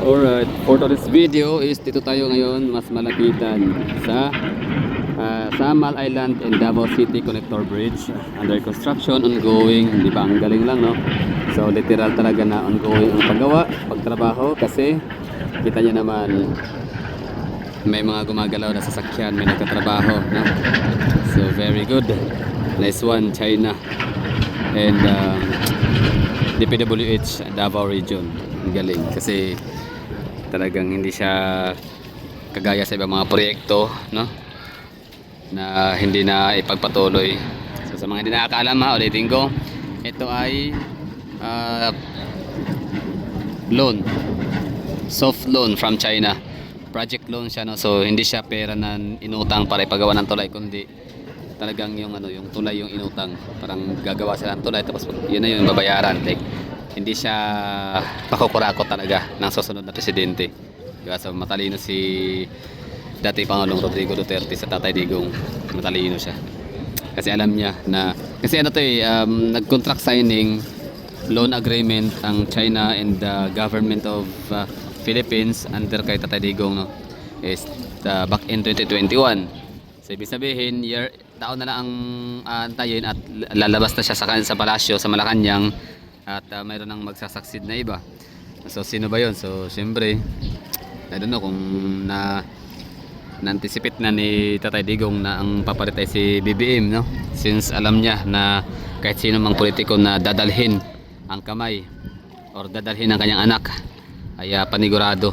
Alright, for today's video is dito tayo ngayon mas malapitan sa Samal Island and Davao City Connector Bridge. Under construction, ongoing, di ba? Ang galing lang, no? So literal talaga na ongoing ang paggawa, pagtrabaho kasi kita nyo naman may mga gumagalaw na sasakyan, may nagtatrabaho, no? So very good. Nice one, China and DPWH Davao Region. Ang galing kasi talagang hindi siya kagaya sa ibang mga proyekto, no, na hindi na ipagpatuloy. So sa mga hindi nakakaalam, ulitin ko, ito ay loan, soft loan from China, project loan siya, no? So hindi siya pera na inutang para ipagawa ng tulay, kundi talagang yung yung tulay yung inutang, parang gagawa sila ng tulay tapos yun na yung babayaran. Like hindi siya pakukurakot talaga ng susunod na presidente. Diba? So matalino si dati Pangulong Rodrigo Duterte sa Tatay Digong. Matalino siya. Kasi alam niya na, kasi nag-contract signing loan agreement ang China and the government of Philippines under kay Tatay Digong, no? Is back in 2021. So ibig sabihin, taon na lang ang antayin at lalabas na siya sa palasyo sa Malacanang. At mayroon nang magsasucceed na iba. So sino ba yon? So siyempre I don't know kung na-anticipate na ni Tatay Digong na ang papalit ay si BBM, no? Since alam niya na kahit sino mang politiko na dadalhin ang kamay or dadalhin ang kanyang anak ay panigurado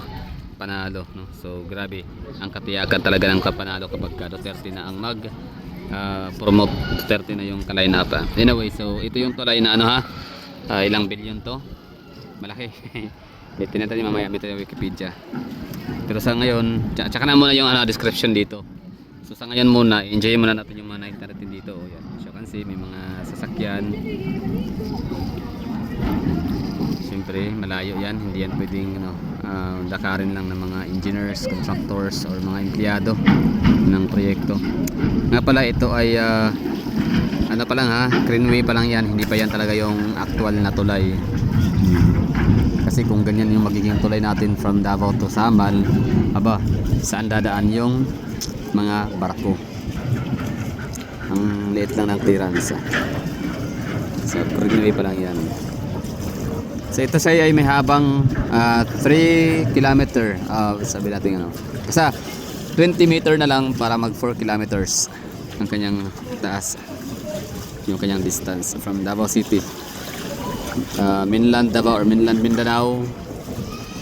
panalo, no? So grabe ang katiyakan talaga ng kapanalo kapag Duterte na ang promote. Duterte na yung kalinapa. Anyway, so ito yung tulay na ilang bilyon to, malaki. Tingnan natin mamaya dito yung Wikipedia, pero sa ngayon tsaka na muna yung description dito. So sa ngayon muna enjoy muna natin yung mga internet dito. Yan, so kasi may mga sasakyan, siyempre malayo yan, hindi yan pwedeng dakarin lang ng mga engineers, contractors or mga empleyado ng proyekto. Nga pala ito ay pa lang greenway pa lang yan, hindi pa yan talaga yung actual na tulay. Kasi kung ganyan yung magiging tulay natin from Davao to Samal, saan dadaan yung mga barko? Ang liit lang ng clearance. So greenway pa lang yan. So ito siya ay may habang 3 kilometer, sabi natin basta 20 meter na lang para mag 4 kilometers ang kanyang taas, yung kanyang distance from Davao City, mainland Davao or mainland Mindanao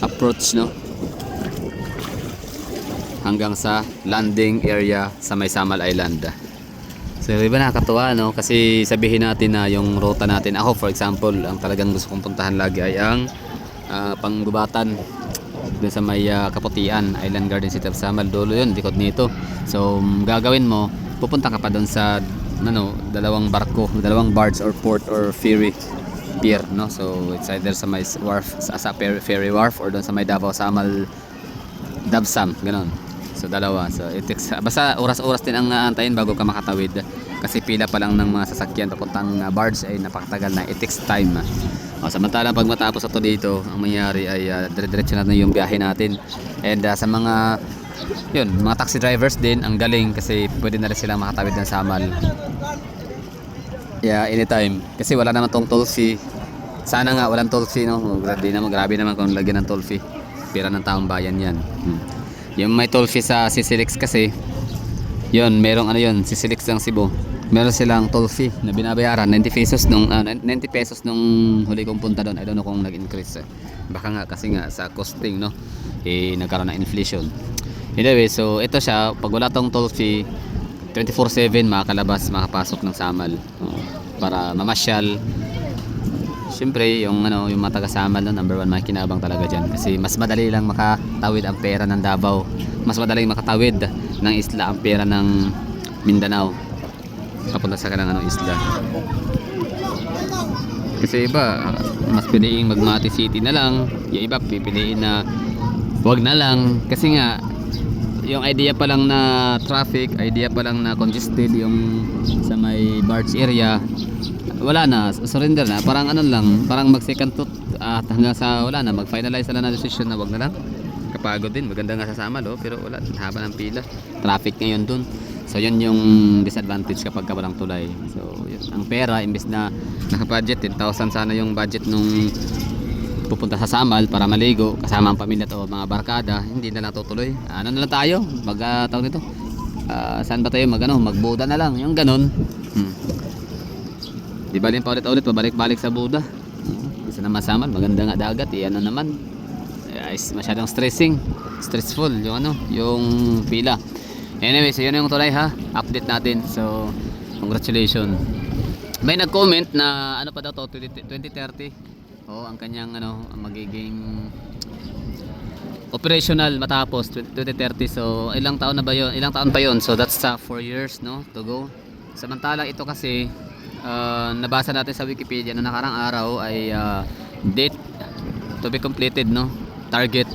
approach, no, hanggang sa landing area sa may Samal Island. So diba nakakatuwa, no, kasi sabihin natin na yung ruta natin, ako for example, ang talagang gusto kong puntahan lagi ay ang Panggubatan dun sa may Kaputian Island Garden City of Samal, dulo yun, likod nito. So gagawin mo, pupunta ka pa doon sa dalawang barge or port or ferry pier, no? So it's either sa may wharf, sa ferry wharf, or doon sa may Davao Samal Dabsam, ganon. So dalawa. So it takes, basta oras-oras din ang aantayin bago ka makatawid, kasi pila pa lang ng mga sasakyan papuntang barge ay napakatagal na, it takes time. Samantalang pag matapos ito dito, ang mangyayari ay dire-diretso na yung biyahe natin. And sa mga mga taxi drivers din, ang galing kasi pwede na rin silang makatawid ng Samal anytime, kasi wala naman tong toll fee. Sana nga walang toll fee, no? Grabe naman kung lagyan ng toll fee, pera ng taong bayan yan. Yung may toll fee sa CCLX kasi yun, merong CCLX ng Cebu, meron silang toll fee na binabayaran 90 pesos nung huli kong punta doon. I don't know kung nag-increase, baka nga kasi nga sa costing, no, nagkaroon ng inflation. Anyway, so ito siya, pag wala tong toll fee, 24/7 makapasok ng Samal para mamasyal. Siyempre yung mga taga Samal, number 1 makikinabang talaga dyan, kasi mas madali lang makatawid ang pera ng Davao, mas madaling makatawid ng isla ang pera ng Mindanao papunta sa kanang isla. Kasi iba mas piliin Magmati City na lang, yung iba pipiliin na wag na lang, kasi nga yung idea pa lang na traffic, idea pa lang na congested yung sa may may barge area, wala na, surrender na, parang ano lang, parang mag second thought at hanggang sa wala na, mag finalize na lang na decision na wag na lang. Kapagod din, maganda nga sa Samal pero wala, haba ng pila, traffic ngayon dun. So yun yung disadvantage kapag walang tulay. So yun, ang pera imbes na naka-budget 10,000 sana yung budget nung pupunta sa Samal para maligo kasama ang pamilya o mga barkada, hindi na lang tutuloy. Ano na lang tayo, tawag nito, saan ba tayo magbuda na lang, yung ganon. Di ba rin pa ulit pabalik-balik sa Buda. Isa naman Samal, maganda nga dagat, ano naman, masyadong stressful yung yung pila. Anyway, so yun yung tulay ha, update natin. So congratulations. May nag-comment na ano pa daw to, 2030 ang kanyang ang magiging operational matapos 2030. So ilang taon na ba yun, ilang taon pa yun, so that's 4 years to go. Samantalang ito kasi nabasa natin sa Wikipedia na nakarang araw ay date to be completed, target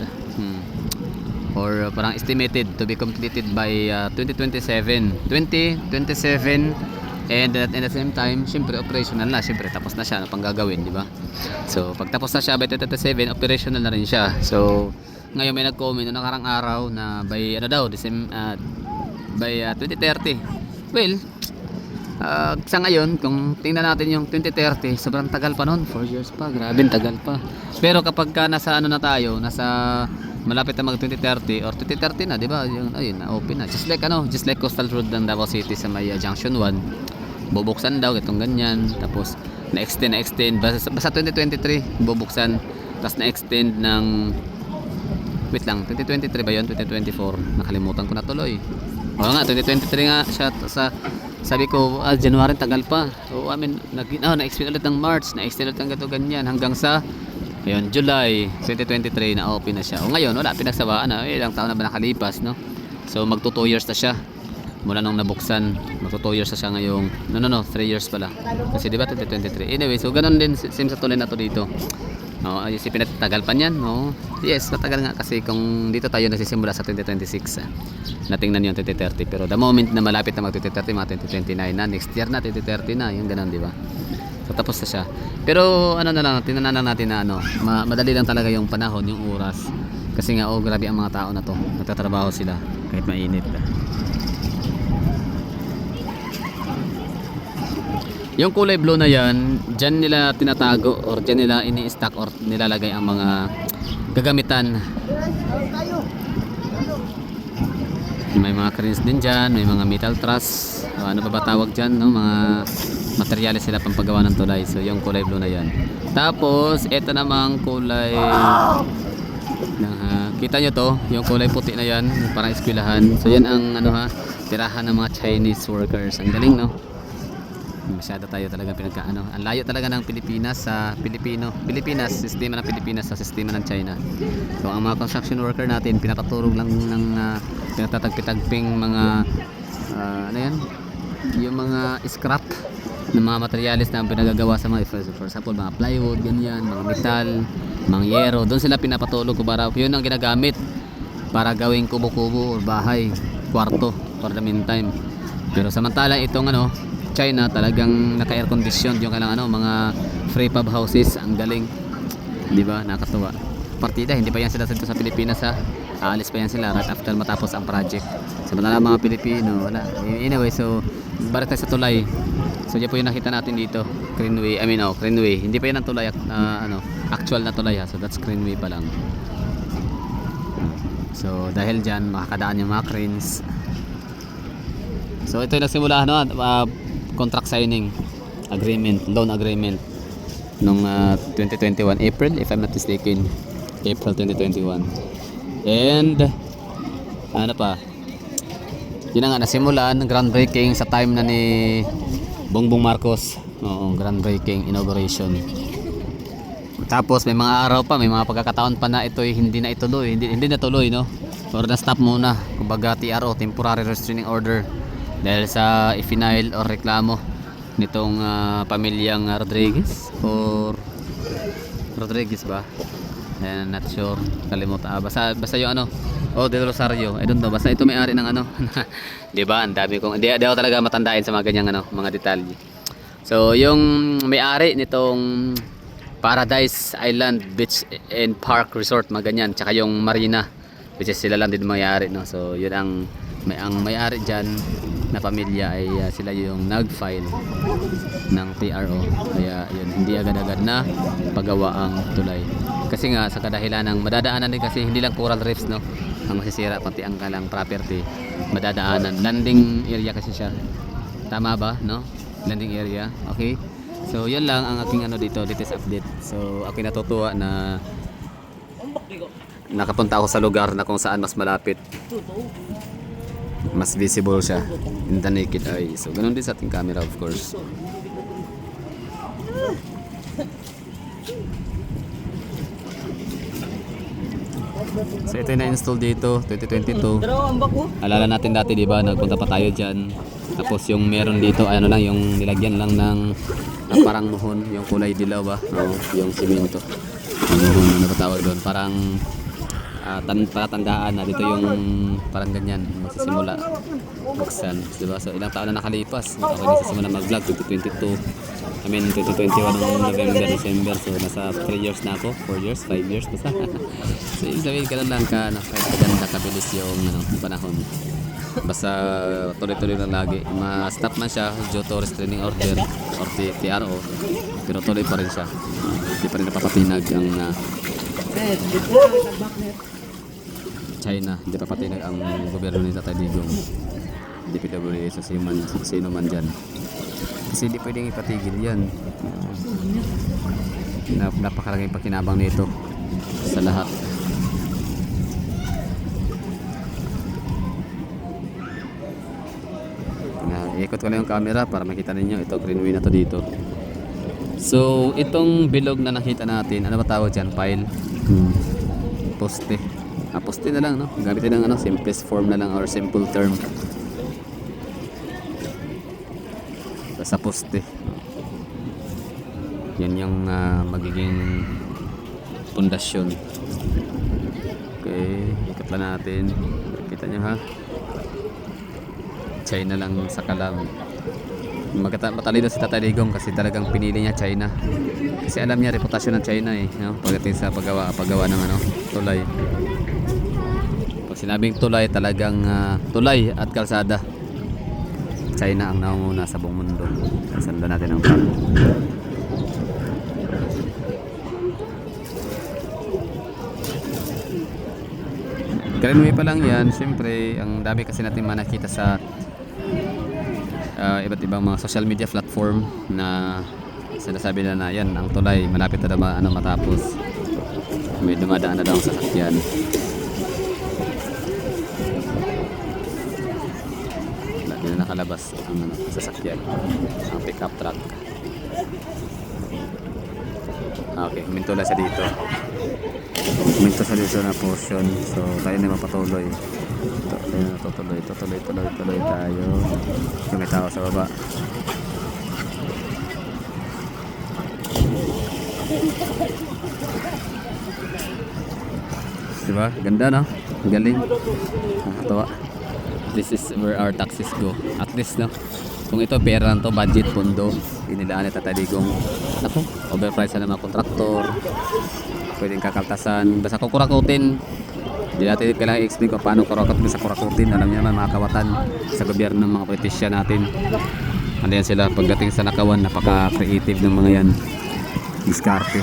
or parang estimated to be completed by 2027 and at the same time syempre operational na, syempre tapos na siya, pang gagawin, di ba? So pag tapos na siya by 2027 operational na rin siya. So ngayon may nag-comment na nakarang araw na by by 2030. Well, sa ngayon kung tingnan natin yung 2030, sobrang tagal pa noon, 4 years pa, grabe tagal pa. Pero kapag nasa tayo, nasa malapit na mag 2030 or 2030 na, di ba, yung ayun na open na, just like coastal road ng Davao City sa may junction 1, bubuksan daw itong ganyan, tapos na-extend basta 2023 bubuksan, tapos na-extend ng wait lang, 2023 ba yun, 2024 nakalimutan ko na tuloy. Oo nga, 2023 nga siya. Sabi ko, January, tagal pa. So, na-extend ulit ng March, na-extend ulit ng ganyan hanggang sa ayun, July 2023 na open na siya. O ngayon, wala, pinagsawaan na. Ilang taon na ba nakalipas, no? So, magto 2 years na siya. Mula nung nabuksan, magto 2 years na siya ngayong, 3 years pala. Kasi di ba 2023? Anyway, so ganun din, same sa tuloy na to dito. Ayun, si pinatagal pa niyan, no? Yes, matagal nga kasi kung dito tayo nagsisimula sa 2026. Natingnan yung 2030. Pero the moment na malapit na mag 2030, mga 2029 na, next year na 2030 na, yung ganun, di ba? So tapos na siya. Pero na lang, tinanan lang natin na madali lang talaga yung panahon, yung oras. Kasi nga grabe ang mga tao na to. Nagtatrabaho sila kahit mainit. Yung kulay blue na yan, dyan nila tinatago or dyan nila ini-stack or nilalagay ang mga gagamitan. May mga cranes din dyan, may mga metal truss, ano pa ba tawag dyan, mga materyales sila pampagawa ng tulay. So yung kulay blue na yan. Tapos ito namang kulay kita nyo to, yung kulay puti na yan, parang eskwelahan. So yan ang tirahan ng mga Chinese workers. Ang galing, no? Masyado tayo talaga ang layo talaga ng Pilipinas sa Pilipinas, sistema ng Pilipinas sa sistema ng China. So ang mga construction worker natin pinapaturog lang ng pinatatagpitagping mga yung mga scrap ng mga materyales na pinagagawa sa mga, for example, mga plywood, ganyan, mga metal, mga yero. Doon sila pinapatulog para yun ang ginagamit para gawing kubo-kubo or bahay, kwarto for the meantime. Pero samantala itong China, talagang naka-air conditioned yung mga free pub houses. Ang galing, di ba? Nakatuwa. Partida, hindi pa yan sila dito sa Pilipinas, aalis pa yan sila right after matapos ang project. Samantala mga Pilipino, wala. Anyway, so balik tayo sa tulay. So yan po yung nakita natin dito, Greenway. Greenway. Hindi pa yan ang tulay, actual na tulay, so that's Greenway pa lang. So dahil dyan makakadaan yung mga cranes. So ito yung nagsimula contract signing agreement, loan agreement nung 2021 April, if I'm not mistaken, April 2021. And yun na nga, nasimulan groundbreaking sa time na ni Bongbong Marcos. Groundbreaking inauguration. Tapos may mga araw pa, may mga pagkakataon pa na ito hindi na ituloy, hindi natuloy, no? Or na stop muna, kumbaga TRO, temporary restraining order, dahil sa i-final or reklamo nitong pamilyang Rodriguez ba? Ayan, not sure. Kalimutan. Basta yung ano. Oh, Del Rosario. I don't know. Basta ito may-ari ng ano. 'Di ba? Ang dami kong hindi ako talaga matandain sa mga ganyang ano, mga detalye. So, yung may-ari nitong Paradise Island Beach and Park Resort, mga ganyan. Tsaka yung Marina, which is sila lang din may-ari, no? So, yun ang may-ari dyan na pamilya ay sila yung nag-file ng PRO. Kaya yun, hindi agad-agad na pagawa ang tulay. Kasi nga, sa kadahilan ng madadaanan din kasi hindi lang coral reefs, no? Ang masisira, pati ang kalang property, madadaanan. Landing area kasi siya. Tama ba, no? Landing area, okay? So, yun lang ang aking ano dito, latest update. So, ako natutuwa na nakapunta ako sa lugar na kung saan mas malapit. Mas visible siya in the naked eye. So, ganun din sa ating camera, of course. So, ito yung na-install dito, 2022. Alala natin dati, di ba? Nagpunta pa tayo dyan. Tapos yung meron dito, ano lang, yung nilagyan lang ng parang muhon, yung kulay dilaw ba? Oo, yung simento. Yung muhon, ano ba tawag doon? Parang palatandaan na dito yung parang ganyan, magsisimula buksan, diba? So ilang taon na nakalipas ako nagsisimula mag-vlog, 2022 I mean 2021 ng November, December, so nasa 3 years na ako, 4 years, 5 years basta. So ibig sabihin ganun lang ka, kahit kaganda kabilis yung ano, panahon, basta tuloy-tuloy lang lagi, ma-stop man siya due to restraining order or TRO, pero tuloy pa rin siya, hindi pa rin napapatinag ang China, hindi pa patinag ang gobyerno ni Tatay Digong, DPWH sa sino man dyan, kasi hindi pwedeng ipatigil yan. Napakalaking pakinabang nito sa lahat. Iikot ko lang yung camera para makita ninyo ito, greenway na to dito. So itong bilog na nakita natin, ano ba tawag dyan? Pile? Poste. Poste na lang, no? Gamitin ng ano, simplest form na lang or simple term. Sa poste. Yan yung magiging pundasyon. Okay, ikot lang natin. Kita nyo ha? China lang sa kalam. Matalino si Tatay Digong kasi talagang pinili niya China. Kasi alam niya reputasyon ng China eh, no? Pagdating sa paggawa ng ano, tulay. Pag sinabing tulay, talagang tulay at kalsada. China ang nangunguna sa buong mundo. Sundan natin ang plan. Greenway pa lang yan. Siyempre, ang dami kasi natin manakita sa iba't ibang mga social media platform na sinasabi na yan, ang tulay malapit na matapos. May dumadaan na daw ang sasakyan. Hindi na nakalabas ang sasakyan, ang pick-up truck. Okay, huminto lang siya dito. Huminto siya dito na portion. So tayo na mapatuloy. Tuloy tayo. Yung may tao sa baba. Diba? Ganda, no? Galing. Nakakatawa. This is where our taxis go. At least, no? Kung ito pera lang to, budget, pondo, inilaan ni Tatay Digong. Ako, overprice na mga kontraktor. Pwedeng kakaltasan. Basta kukurakutin. Hindi natin kailangan i-explain kung paano kurakutin. Alam niyo naman mga kawatan sa gobyerno ng mga politisyan natin. Ano yan sila, pagdating sa nakawan, napaka-creative ng mga yan. Diskarte.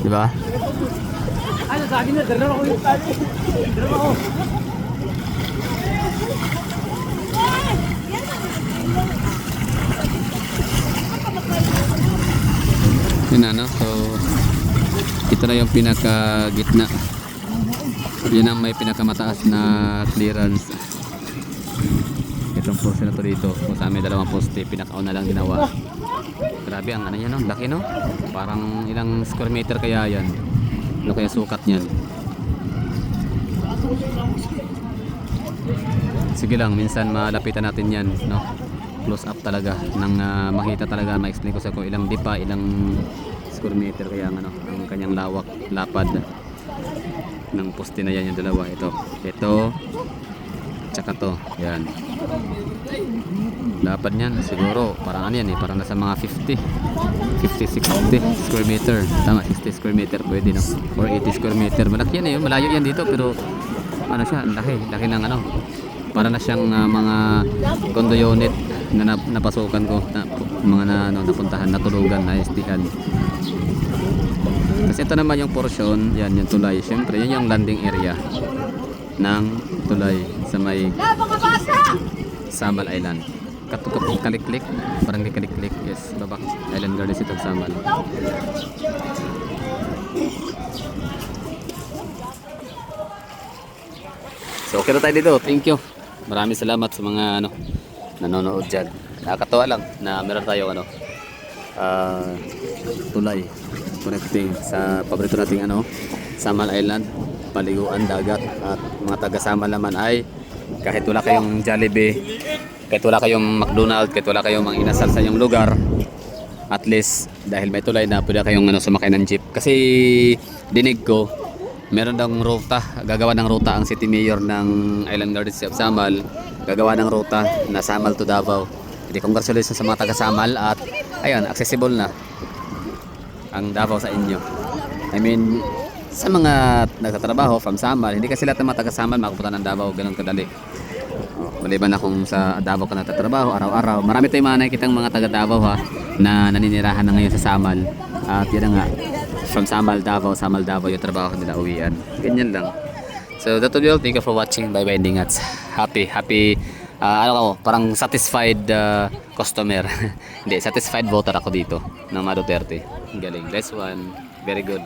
Diba? Ano sa akin na, dalawa ko yung tali. Dalawa ko. Yun na, no? So, ito na yung pinaka-gitna. Yun ang may pinakamataas na clearance. Itong poste na to dito. Kung sa amin dalawang poste, pinakauna lang ginawa. Grabe ang ano yan, no? Laki, no? Parang ilang square meter kaya yan. Ano kaya sukat niyan? Sige lang, minsan malapitan natin yan, no? Close up talaga nang makita talaga, ma-explain ko sa kung ilang dipa, ilang square meter kaya ang ang kanyang lapad ng poste na yan, yung dalawa, ito tsaka to, yan. Lapad niyan siguro parang ano yan parang nasa mga 50 60 square meter, tama, 60 square meter pwede, no, or 80 square meter. Malaki yan malayo yan dito, pero ano siya, laki ng para na siyang mga condo unit na napasukan ko, mga napuntahan, natulugan, na-estihan. Kasi ito naman yung portion, yan yung tulay, syempre yan yung landing area ng tulay sa may Samal Island. Kaliklik, barangay Kaliklik, yes, Babak Island Gardens, ito Samal. So okay na tayo dito, thank you, maraming salamat sa mga nanonood dyan. Nakakatawa lang na meron tayong tulay connecting sa paborito nating Samal Island, paliguan, dagat, at mga taga Samal naman ay kahit wala kayong Jollibee, kahit wala kayong McDonald's, kahit wala kayong mga inasal sa inyong lugar, at least dahil may tulay na pwede kayong sumakay ng jeep. Kasi dinig ko meron daw ruta, gagawa ng ruta ang City Mayor ng Island Gardens of Samal, gagawa ng ruta na Samal to Davao. Jadi congratulations sa mga taga Samal, at ayun, accessible na ang Davao sa inyo. I mean, sa mga nagtatrabaho from Samal, hindi kasi lahat ng mga taga Samal makapunta ng Davao ganun kadali. Maliban na kung sa Davao ka nagtatrabaho araw-araw, marami tayong mga nakikitang mga taga Davao na naninirahan na ngayon sa Samal. At yun na nga, from Samal Davao yung trabaho nila uwian. Ganyan lang. So that will, thank you for watching. Bye bye, Dingats. Happy parang satisfied customer. Hindi, satisfied voter ako dito ng Duterte. Galing, last one, very good.